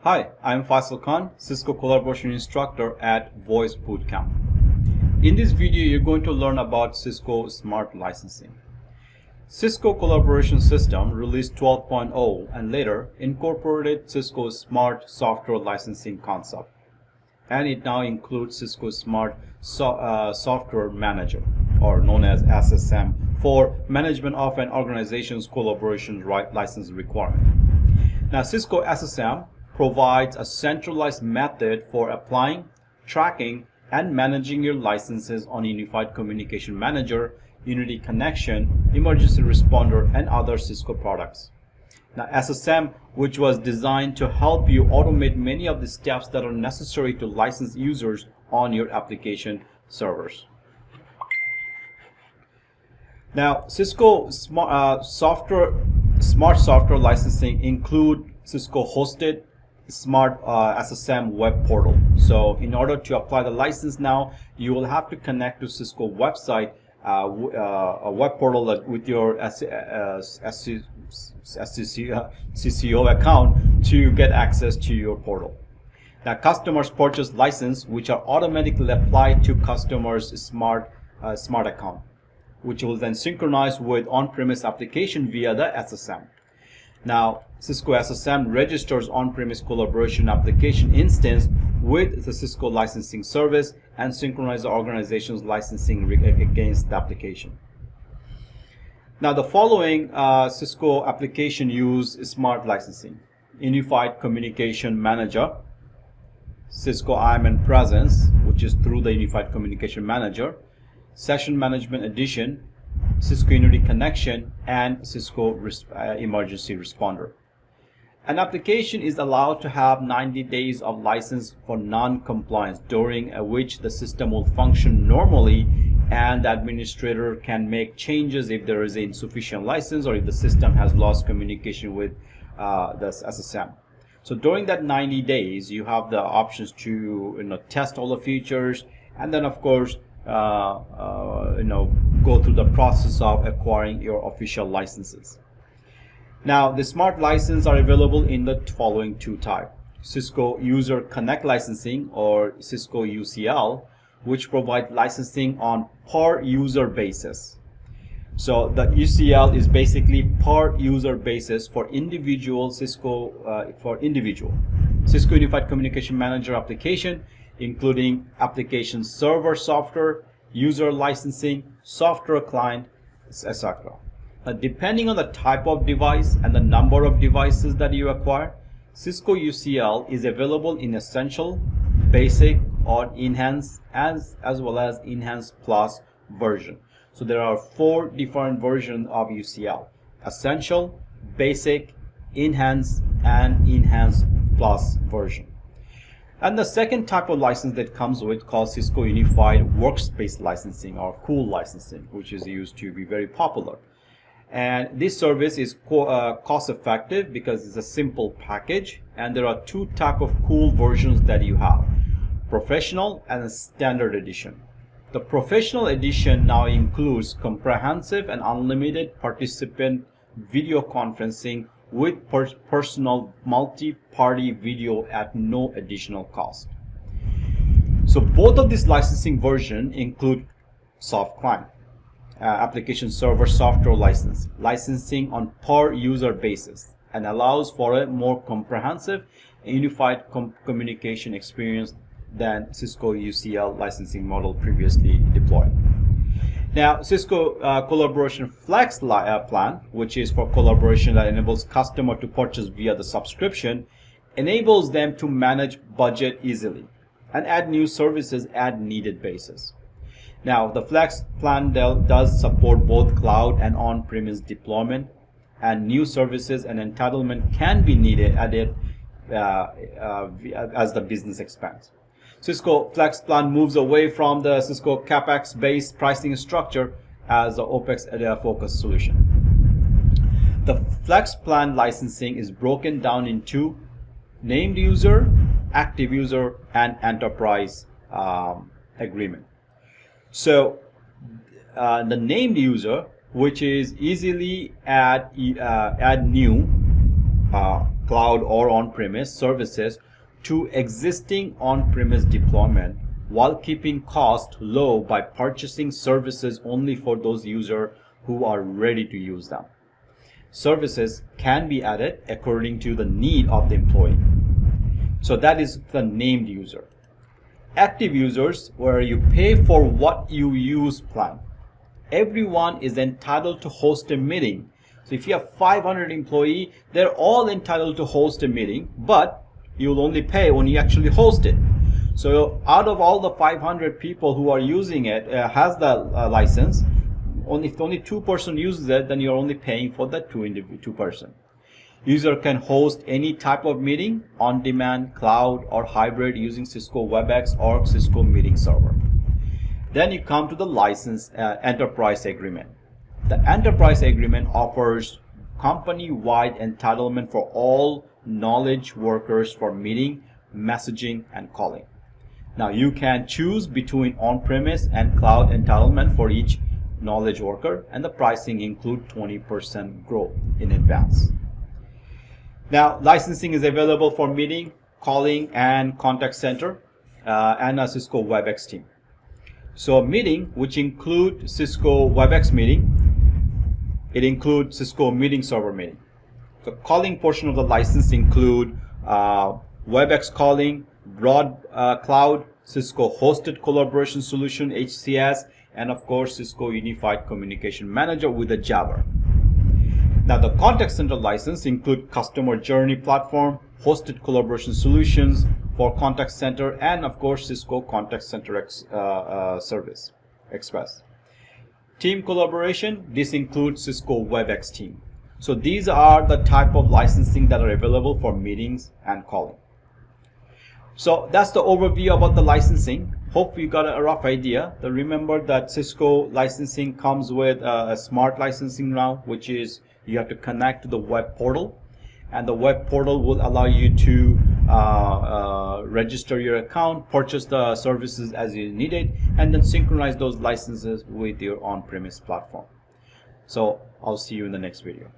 Hi, I'm Faisal, Cisco Collaboration Instructor at Voice Bootcamp. In this video, you're going to learn about Cisco Smart Licensing. Cisco Collaboration System released 12.0 and later incorporated Cisco's Smart Software Licensing concept. And it now includes Cisco Smart Software Manager, or known as SSM, for management of an organization's collaboration license requirement. Now, Cisco SSM provides a centralized method for applying, tracking, and managing your licenses on Unified Communication Manager, Unity Connection, Emergency Responder, and other Cisco products. Now, SSM, which was designed to help you automate many of the steps that are necessary to license users on your application servers. Now, Cisco Smart Software Licensing include Cisco hosted Smart SSM web portal. So in order to apply the license now, you will have to connect to Cisco website, a web portal with your CCO account to get access to your portal. Now, customers purchase license which are automatically applied to customers' smart account, which will then synchronize with on-premise application via the SSM. Now, Cisco SSM registers on-premise collaboration application instance with the Cisco licensing service and synchronizes the organization's licensing against the application. Now, the following Cisco application use Smart Licensing: Unified Communication Manager, Cisco IM and Presence, which is through the Unified Communication Manager, Session Management Edition, Cisco Unity Connection, and Cisco Emergency Responder. An application is allowed to have 90 days of license for non-compliance, during which the system will function normally and the administrator can make changes if there is insufficient license or if the system has lost communication with the SSM. So during that 90 days, you have the options to test all the features, and then of course go through the process of acquiring your official licenses. Now, the Smart license are available in the following two types: Cisco User Connect Licensing, or Cisco UCL, which provide licensing on per user basis. So the UCL is basically per user basis for individual Cisco Unified Communication Manager application, including application server software, user licensing, software client, etc. Depending on the type of device and the number of devices that you acquire, Cisco UCL is available in Essential, Basic, or Enhanced, as well as Enhanced Plus version. So there are 4 different versions of UCL: Essential, Basic, Enhanced, and Enhanced Plus version. And the second type of license that comes with called Cisco Unified Workspace Licensing, or COOL licensing, which is used to be very popular. And this service is cost effective because it's a simple package, and there are 2 types of COOL versions that you have: Professional and a Standard Edition. The Professional Edition now includes comprehensive and unlimited participant video conferencing with personal multi-party video at no additional cost. So both of these licensing versions include soft client, application server software licensing on per user basis, and allows for a more comprehensive unified communication experience than Cisco UCL licensing model previously deployed. Now, Cisco Collaboration Flex plan, which is for collaboration that enables customer to purchase via the subscription, enables them to manage budget easily and add new services at needed basis. Now, the Flex plan does support both cloud and on-premise deployment, and new services and entitlement can be added as the business expands. Cisco Flex plan moves away from the Cisco CapEx-based pricing structure as the OpEx focused solution. The Flex plan licensing is broken down into named user, active user, and enterprise agreement. So the named user, which is easily add new cloud or on-premise services to existing on-premise deployment while keeping cost low by purchasing services only for those users who are ready to use them. Services can be added according to the need of the employee. So that is the named user. Active users, where you pay for what you use plan. Everyone is entitled to host a meeting. So if you have 500 employees, they're all entitled to host a meeting, but you'll only pay when you actually host it. So out of all the 500 people who are using it, has the license, if only 2% uses it, then you're only paying for that 2 person. User can host any type of meeting on demand, cloud, or hybrid using Cisco WebEx or Cisco Meeting Server. Then you come to the license enterprise agreement. The enterprise agreement offers company-wide entitlement for all knowledge workers for meeting, messaging, and calling. Now you can choose between on-premise and cloud entitlement for each knowledge worker, and the pricing include 20% growth in advance. Now licensing is available for meeting, calling, and contact center and a Cisco WebEx team. So meeting, which include Cisco WebEx meeting, it includes Cisco Meeting Server meeting. The calling portion of the license include WebEx calling, broad cloud, Cisco hosted collaboration solution HCS, and of course Cisco Unified Communication Manager with a Jabber. Now the contact center license include customer journey platform, hosted collaboration solutions for contact center, and of course Cisco Contact Center Service Express. Team collaboration, this includes Cisco WebEx team. So these are the type of licensing that are available for meetings and calling. So that's the overview about the licensing. Hope you got a rough idea. Remember that Cisco licensing comes with a smart licensing now, which is you have to connect to the web portal, and the web portal will allow you to register your account, purchase the services as you need it, and then synchronize those licenses with your on-premise platform. So I'll see you in the next video.